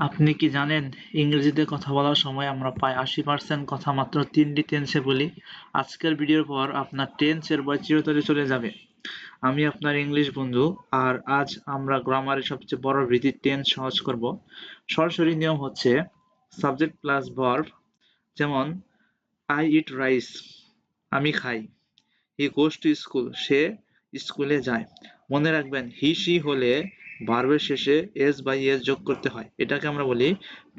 আপনি কি জানেন ইংরেজিতে কথা বলার সময় আমরা প্রায় 80% কথা মাত্র 3টি টেন্সে বলি। আজকের ভিডিওর পর আপনার টেন্সের বই চিরতরে চলে যাবে। আমি আপনার ইংলিশ বন্ধু, আর আজ আমরা গ্রামারের সবচেয়ে বড় ভীতির টেন্স সহজ করব। সরাসরি নিয়ম হচ্ছে সাবজেক্ট প্লাস ভার্ব। যেমন আই ইট রাইস, আমি খাই। হি গোস টু স্কুল, সে স্কুলে যায়। মনে রাখবেন হি সি হলে ভার্বের শেষে এস বা ইএস যোগ করতে হয়। এটাকে আমরা বলি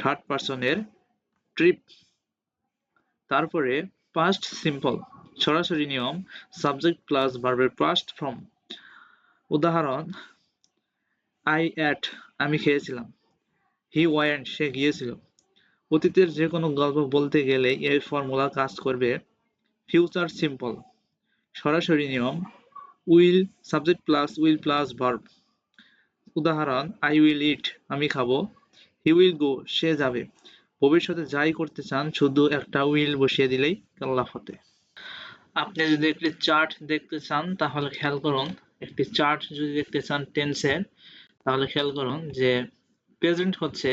থার্ড পারসনের ট্রিপ। তারপরে পাস্ট সিম্পল, সরাসরি নিয়ম সাবজেক্ট প্লাস ভার্বের পাস্ট ফর্ম। উদাহরণ আই অ্যাট, আমি খেয়েছিলাম। হি ওয়েন্ট, সে গিয়েছিল। অতীতের যে কোনো গল্প বলতে গেলে এই ফর্মুলা কাজ করবে। ফিউচার সিম্পল, সরাসরি নিয়ম উইল উইল প্লাস ভার্ব। উদাহরণ আই উইল ইট, আমি খাবো। হি উইল গো, সে যাবে। ভবিষ্যতে যাই করতে চান শুধু একটা উইল বসিয়ে দিলেই কাল্লা ফতে। আপনি যদি একটি চার্ট দেখতে চান তাহলে খেয়াল করুন, একটি চার্ট যদি দেখতে চান টেন্সের তাহলে খেয়াল করুন যে প্রেজেন্ট হচ্ছে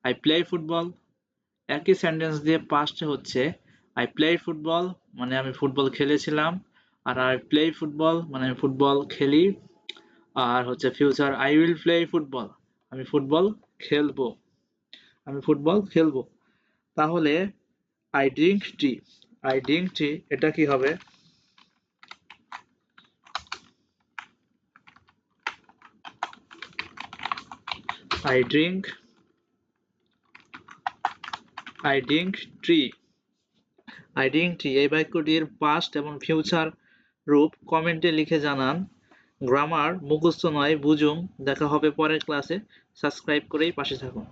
আই প্লে ফুটবল, একই সেন্টেন্স দিয়ে পাস্টে হচ্ছে আই প্লে ফুটবল মানে আমি ফুটবল খেলেছিলাম, আর আই প্লে ফুটবল মানে আমি ফুটবল খেলি। আর হচ্ছে future I will play football, আমি ফুটবল খেলবো, আমি ফুটবল খেলবো। তাহলে I drink tea, I drink tea এটা কি হবে? I drink I drink tree, I drink tea এই বাক্যটির পাস্ট এবং ফিউচার রূপ কমেন্টে লিখে জানান। গ্রামার মুখস্থ নয়, বুঝুন। দেখা হবে পরের ক্লাসে। সাবস্ক্রাইব করেই পাশে থাকুন।